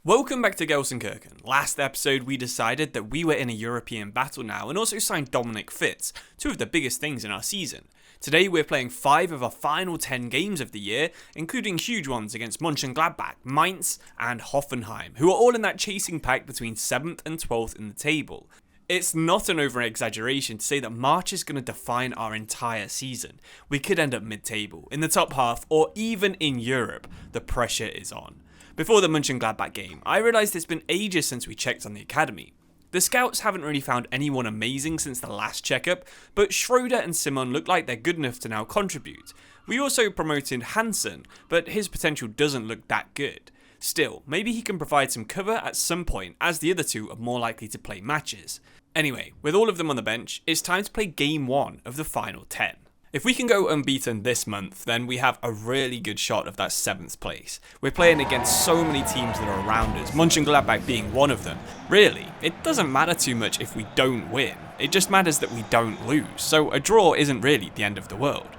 Welcome back to Gelsenkirchen. Last episode we decided that we were in a European battle now and also signed Dominik Fitz, two of the biggest things in our season. Today we're playing 5 of our final 10 games of the year, including huge ones against Monchungladbach, Mainz and Hoffenheim, who are all in that chasing pack between 7th and 12th in the table. It's not an over-exaggeration to say that March is going to define our entire season. We could end up mid-table, in the top half, or even in Europe. The pressure is on. Before the Monchungladbach game, I realised it's been ages since we checked on the academy. The scouts haven't really found anyone amazing since the last checkup, but Schroeder and Simon look like they're good enough to now contribute. We also promoted Hansen, but his potential doesn't look that good. Still, maybe he can provide some cover at some point, as the other two are more likely to play matches. Anyway, with all of them on the bench, it's time to play game 1 of the final 10. If we can go unbeaten this month, then we have a really good shot of that 7th place. We're playing against so many teams that are around us, Monchungladbach being one of them. Really, it doesn't matter too much if we don't win, it just matters that we don't lose, so a draw isn't really the end of the world.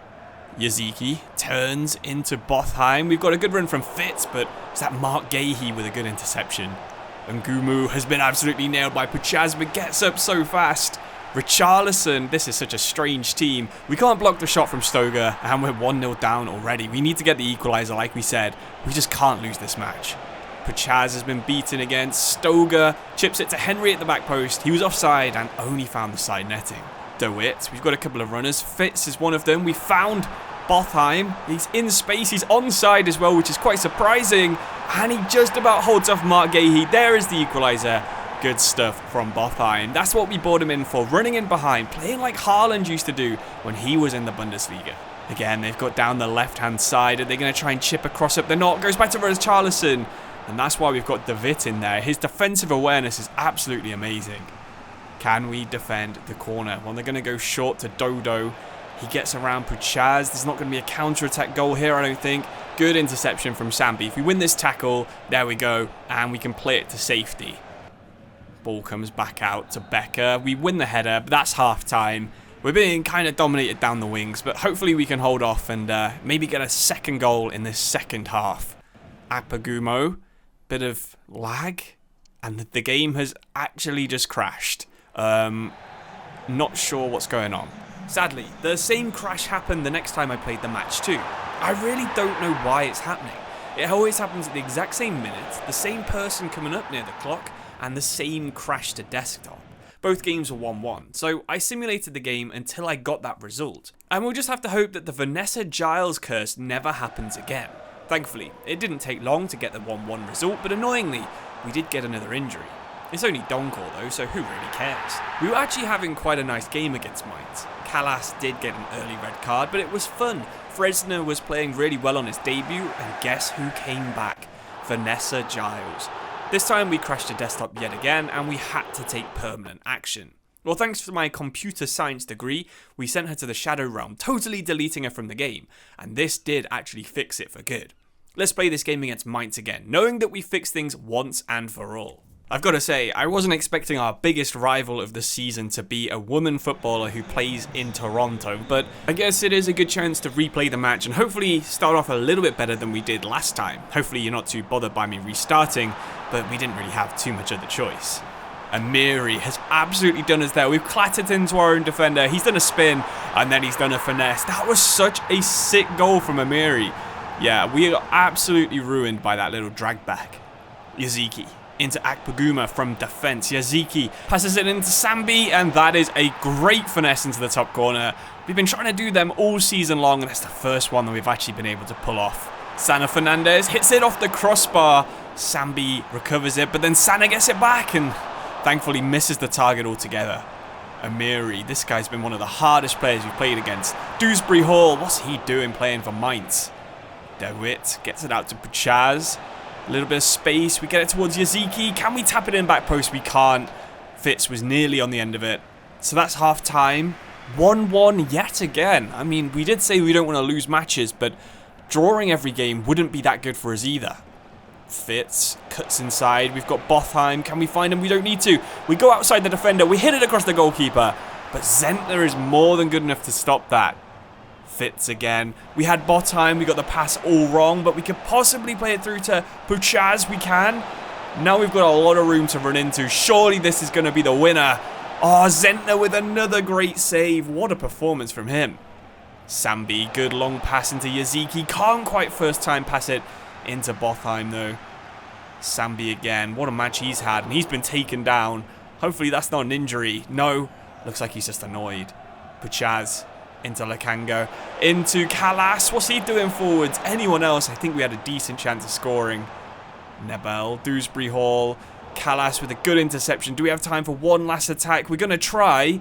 Yaziki turns into Bothheim. We've got a good run from Fitz, but is that Mark Gahey with a good interception? Ngumu has been absolutely nailed by Puchaz, but gets up so fast. Richarlison, this is such a strange team. We can't block the shot from Stoger, and we're 1-0 down already. We need to get the equaliser like we said. We just can't lose this match. Puchaz has been beaten again. Stoger chips it to Henry at the back post. He was offside and only found the side netting. DeWitt, we've got a couple of runners. Fitz is one of them. We found Bothheim. He's in space. He's onside as well, which is quite surprising. And he just about holds off Mark Gahey. There is the equaliser. Good stuff from Bothheim. That's what we bought him in for, running in behind, playing like Haaland used to do when he was in the Bundesliga. Again, they've got down the left-hand side. Are they going to try and chip across up? They're not. Goes back to Richarlison. And that's why we've got DeWitt in there. His defensive awareness is absolutely amazing. Can we defend the corner? Well, they're going to go short to Dodo. He gets around Puchaz. There's not going to be a counter-attack goal here, I don't think. Good interception from Sambi. If we win this tackle, there we go. And we can play it to safety. Ball comes back out to Becker. We win the header, but that's half-time. We're being kind of dominated down the wings, but hopefully we can hold off and maybe get a second goal in this second half. Apagumo, bit of lag, and the game has actually just crashed. Not sure what's going on. Sadly, the same crash happened the next time I played the match too. I really don't know why it's happening. It always happens at the exact same minute, the same person coming up near the clock, and the same crash to desktop. Both games were 1-1, so I simulated the game until I got that result. And we'll just have to hope that the Vanessa Giles curse never happens again. Thankfully, it didn't take long to get the 1-1 result, but annoyingly, we did get another injury. It's only Donkor though, so who really cares? We were actually having quite a nice game against Mainz. Callas did get an early red card, but it was fun. Fresner was playing really well on his debut, and guess who came back? Vanessa Giles. This time we crashed the desktop yet again, and we had to take permanent action. Well, thanks to my computer science degree, we sent her to the Shadow Realm, totally deleting her from the game, and this did actually fix it for good. Let's play this game against Mainz again, knowing that we fixed things once and for all. I've got to say, I wasn't expecting our biggest rival of the season to be a woman footballer who plays in Toronto, but I guess it is a good chance to replay the match and hopefully start off a little bit better than we did last time. Hopefully you're not too bothered by me restarting, but we didn't really have too much other choice. Enquiries has absolutely done us there. We've clattered into our own defender. He's done a spin, and then he's done a finesse. That was such a sick goal from Enquiries. Yeah, we are absolutely ruined by that little drag back. Yaziki into Akpaguma from defence. Yaziki passes it into Sambi, and that is a great finesse into the top corner. We've been trying to do them all season long, and that's the first one that we've actually been able to pull off. Sana Fernandez hits it off the crossbar. Sambi recovers it, but then Sana gets it back and thankfully misses the target altogether. Enquiries, this guy's been one of the hardest players we've played against. Dewsbury Hall, what's he doing playing for Mainz? DeWitt gets it out to Puchaz. A little bit of space. We get it towards Yaziki. Can we tap it in back post? We can't. Fitz was nearly on the end of it. So that's half time. 1-1 yet again. I mean, we did say we don't want to lose matches, but drawing every game wouldn't be that good for us either. Fitz cuts inside. We've got Bothheim. Can we find him? We don't need to. We go outside the defender. We hit it across the goalkeeper. But Zentner is more than good enough to stop that. Fitz again. We had Bothheim. We got the pass all wrong, but we could possibly play it through to Puchaz. We can. Now we've got a lot of room to run into. Surely this is going to be the winner. Oh, Zentner with another great save. What a performance from him. Sambi, good long pass into Yaziki. Can't quite first time pass it into Bothheim though. Sambi again. What a match he's had. And he's been taken down. Hopefully that's not an injury. No. Looks like he's just annoyed. Puchaz into Lakango. Into Kalas. What's he doing forwards? Anyone else? I think we had a decent chance of scoring. Nebel. Dewsbury Hall. Kalas with a good interception. Do we have time for one last attack? We're going to try.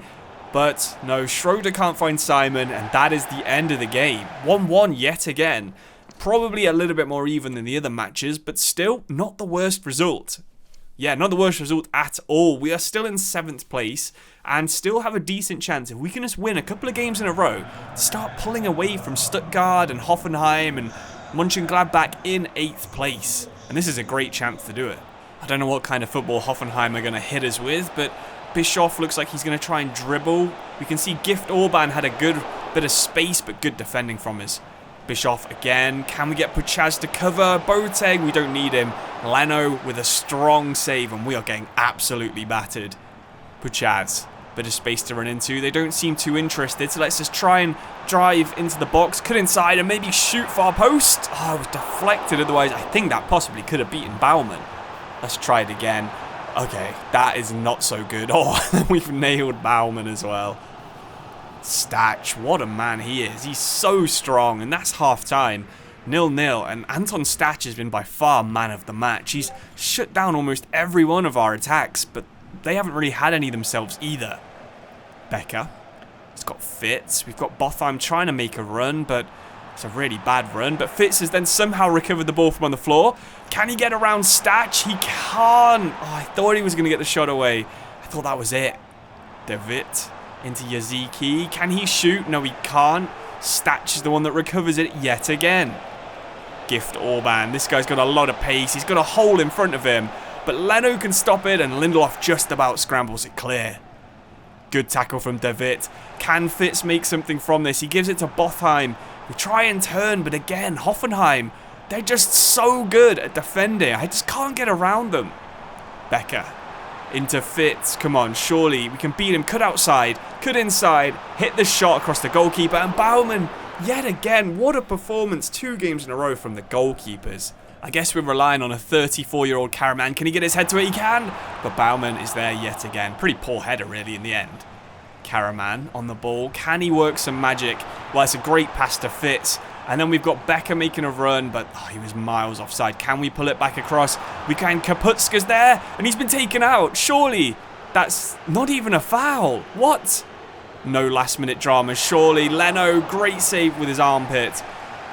But no, Schroeder can't find Simon. And that is the end of the game. 1-1 yet again. Probably a little bit more even than the other matches, but still not the worst result. Yeah, not the worst result at all. We are still in 7th place and still have a decent chance if we can just win a couple of games in a row to start pulling away from Stuttgart and Hoffenheim and Monchungladbach in 8th place. And this is a great chance to do it. I don't know what kind of football Hoffenheim are going to hit us with, but Bischoff looks like he's going to try and dribble. We can see Gift Orban had a good bit of space, but good defending from us. Bischoff again. Can we get Puchaz to cover? Boateng, we don't need him. Leno with a strong save, and we are getting absolutely battered. Puchaz, bit of space to run into. They don't seem too interested, so let's just try and drive into the box, cut inside, and maybe shoot far post. Oh, it was deflected. Otherwise, I think that possibly could have beaten Baumann. Let's try it again. Okay, that is not so good. Oh, we've nailed Baumann as well. Stach, what a man he is. He's so strong, and that's half time. 0-0, and Anton Stach has been by far man of the match. He's shut down almost every one of our attacks, but they haven't really had any themselves either. Becker. It's got Fitz. We've got Bothheim trying to make a run, but it's a really bad run. But Fitz has then somehow recovered the ball from on the floor. Can he get around Stach? He can't. Oh, I thought he was going to get the shot away. I thought that was it. David into Yaziki. Can he shoot? No, he can't. Stach is the one that recovers it yet again. Gift Orban. This guy's got a lot of pace. He's got a hole in front of him. But Leno can stop it, and Lindelof just about scrambles it clear. Good tackle from David. Can Fitz make something from this? He gives it to Bothheim. We try and turn, but again, Hoffenheim, they're just so good at defending. I just can't get around them. Becker. Into Fitz. Come on, surely we can beat him. Cut outside, cut inside, hit the shot across the goalkeeper. And Baumann, yet again, what a performance. 2 games in a row from the goalkeepers. I guess we're relying on a 34-year-old Karaman. Can he get his head to it? He can. But Baumann is there yet again. Pretty poor header, really, in the end. Karaman on the ball. Can he work some magic? Well, it's a great pass to Fitz. And then we've got Becker making a run, but he was miles offside. Can we pull it back across? We can. Kaputska's there, and he's been taken out. Surely that's not even a foul. What? No last-minute drama. Surely Leno, great save with his armpit.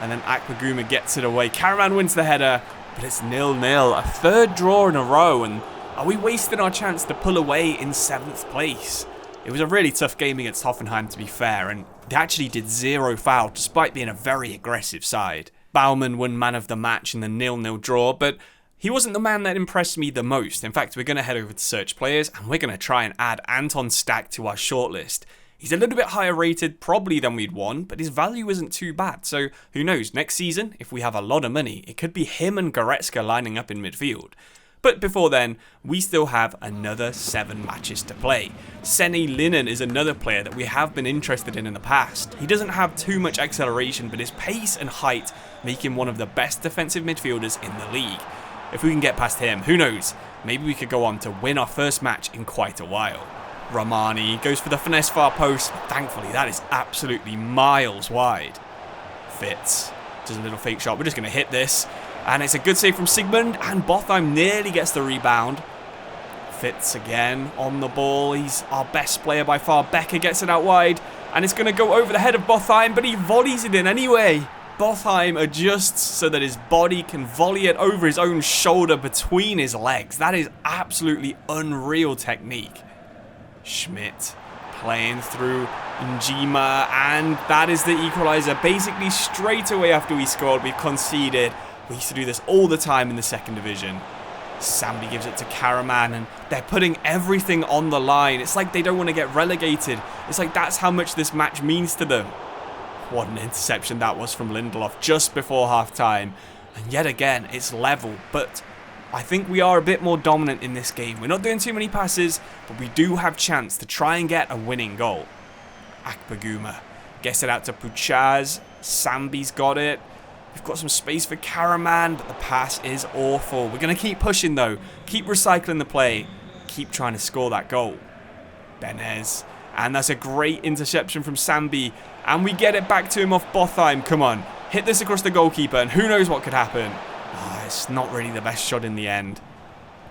And then Akpaguma gets it away. Karaman wins the header, but it's 0-0. A 3rd draw in a row, and are we wasting our chance to pull away in 7th place? It was a really tough game against Hoffenheim, to be fair, and they actually did 0 foul, despite being a very aggressive side. Baumann won man of the match in the 0-0 draw, but he wasn't the man that impressed me the most. In fact, we're going to head over to search players, and we're going to try and add Anton Stach to our shortlist. He's a little bit higher rated, probably, than we'd want, but his value isn't too bad. So, who knows, next season, if we have a lot of money, it could be him and Goretzka lining up in midfield. But before then, we still have another 7 matches to play. Sene Linen is another player that we have been interested in the past. He doesn't have too much acceleration, but his pace and height make him one of the best defensive midfielders in the league. If we can get past him, who knows, maybe we could go on to win our first match in quite a while. Romani goes for the finesse far post, but thankfully that is absolutely miles wide. Fitz does a little fake shot, we're just going to hit this. And it's a good save from Sigmund, and Bothheim nearly gets the rebound. Fitz again on the ball. He's our best player by far. Becker gets it out wide, and it's going to go over the head of Bothheim, but he volleys it in anyway. Bothheim adjusts so that his body can volley it over his own shoulder between his legs. That is absolutely unreal technique. Schmidt playing through Njima, and that is the equaliser. Basically straight away after we scored, we've conceded. We used to do this all the time in the 2nd division. Sambi gives it to Karaman, and they're putting everything on the line. It's like they don't want to get relegated. It's like that's how much this match means to them. What an interception that was from Lindelof just before half-time. And yet again, it's level, but I think we are a bit more dominant in this game. We're not doing too many passes, but we do have chance to try and get a winning goal. Akpaguma gets it out to Puchaz. Sambi's got it. We've got some space for Karaman, but the pass is awful. We're going to keep pushing though. Keep recycling the play. Keep trying to score that goal. Benez. And that's a great interception from Sambi. And we get it back to him off Botheim. Come on. Hit this across the goalkeeper and who knows what could happen. It's not really the best shot in the end.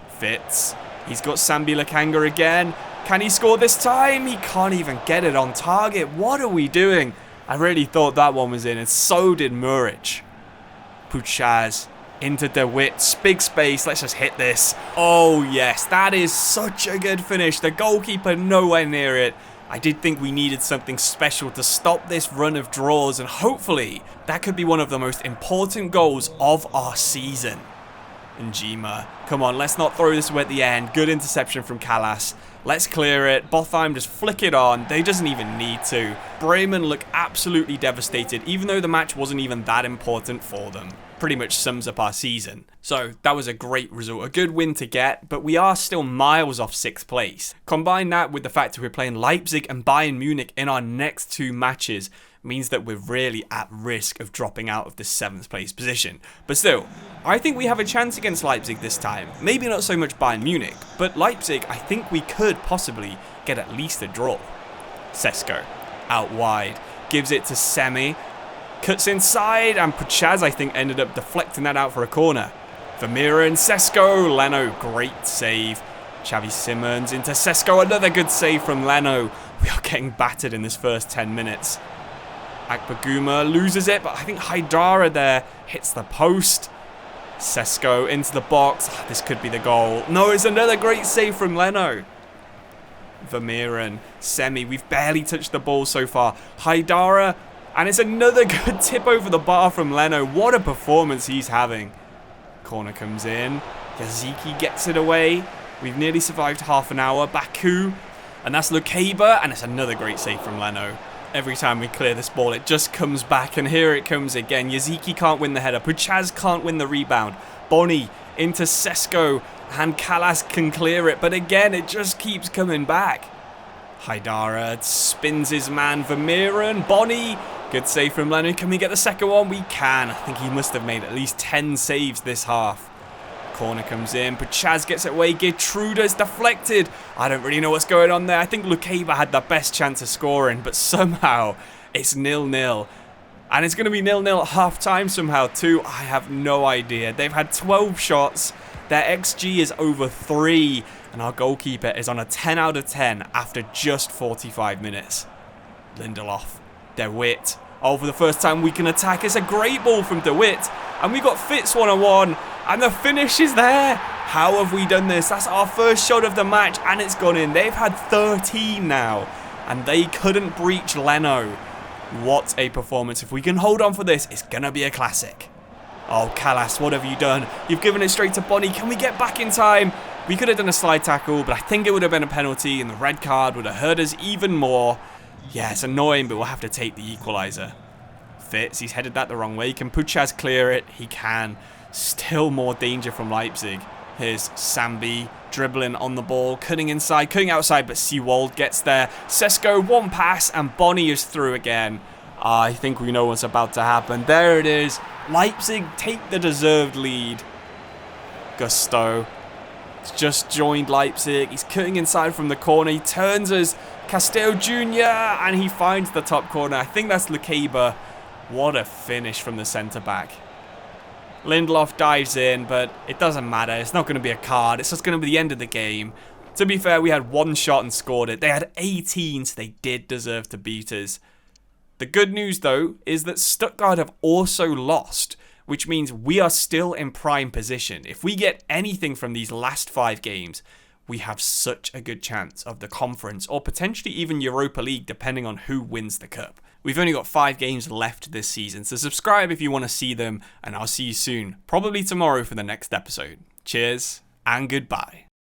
Fitz. He's got Sambi Lakanga again. Can he score this time? He can't even get it on target. What are we doing? I really thought that one was in, and so did Muric. Puchaz into De Witt. Big space. Let's just hit this. Oh, yes. That is such a good finish. The goalkeeper nowhere near it. I did think we needed something special to stop this run of draws, and hopefully that could be one of the most important goals of our season. Njima, come on, let's not throw this away at the end. Good interception from Callas. Let's clear it. Botheim just flick it on. They doesn't even need to. Bremen look absolutely devastated, even though the match wasn't even that important for them. Pretty much sums up our season. So that was a great result, a good win to get, but we are still miles off 6th place. Combine that with the fact that we're playing Leipzig and Bayern Munich in our next 2 matches means that we're really at risk of dropping out of the 7th place position. But still, I think we have a chance against Leipzig this time. Maybe not so much Bayern Munich, but Leipzig, I think we could possibly get at least a draw. Sesko, out wide, gives it to Semi. Cuts inside, and Puchaz, I think, ended up deflecting that out for a corner. Vermeer and Sesko. Leno, great save. Xavi Simons into Sesko. Another good save from Leno. We are getting battered in this first 10 minutes. Akpaguma loses it, but I think Haidara there hits the post. Sesko into the box. This could be the goal. No, it's another great save from Leno. Vermeer and Semi. We've barely touched the ball so far. Haidara. And it's another good tip over the bar from Leno. What a performance he's having. Corner comes in. Yaziki gets it away. We've nearly survived half an hour. Baku. And that's Lukeba. And it's another great save from Leno. Every time we clear this ball, it just comes back. And here it comes again. Yaziki can't win the header. Puchaz can't win the rebound. Boni into Sesko. And Callas can clear it. But again, it just keeps coming back. Haidara spins his man. Vermeer and Boni. Good save from Leno. Can we get the second one? We can. I think he must have made at least 10 saves this half. Corner comes in. Puchaz gets it away. Gertruda's deflected. I don't really know what's going on there. I think Lukeba had the best chance of scoring, but somehow it's 0-0. And it's going to be 0-0 at half time somehow too. I have no idea. They've had 12 shots. Their XG is over 3. And our goalkeeper is on a 10 out of 10 after just 45 minutes. Lindelof. De Witt. Oh, for the first time we can attack. It's a great ball from De Witt. And we got Fitz one-on-one. And the finish is there. How have we done this? That's our first shot of the match. And it's gone in. They've had 13 now. And they couldn't breach Leno. What a performance. If we can hold on for this, it's going to be a classic. Oh, Callas, what have you done? You've given it straight to Boni. Can we get back in time? We could have done a slide tackle, but I think it would have been a penalty. And the red card would have hurt us even more. Yeah, it's annoying, but we'll have to take the equaliser. Fitz, he's headed that the wrong way. Can Puchaz clear it? He can. Still more danger from Leipzig. Here's Sambi dribbling on the ball, cutting inside, cutting outside, but Seawold gets there. Sesko, one pass, and Boni is through again. I think we know what's about to happen. There it is. Leipzig take the deserved lead. Gusto. He's just joined Leipzig. He's cutting inside from the corner. He turns as Castillo Jr. and he finds the top corner. I think that's Lukeba. What a finish from the centre-back. Lindelof dives in, but it doesn't matter. It's not going to be a card. It's just going to be the end of the game. To be fair, we had one shot and scored it. They had 18, so they did deserve to beat us. The good news, though, is that Stuttgart have also lost, which means we are still in prime position. If we get anything from these last 5 games, we have such a good chance of the conference or potentially even Europa League, depending on who wins the cup. We've only got 5 games left this season, so subscribe if you want to see them, and I'll see you soon, probably tomorrow for the next episode. Cheers and goodbye.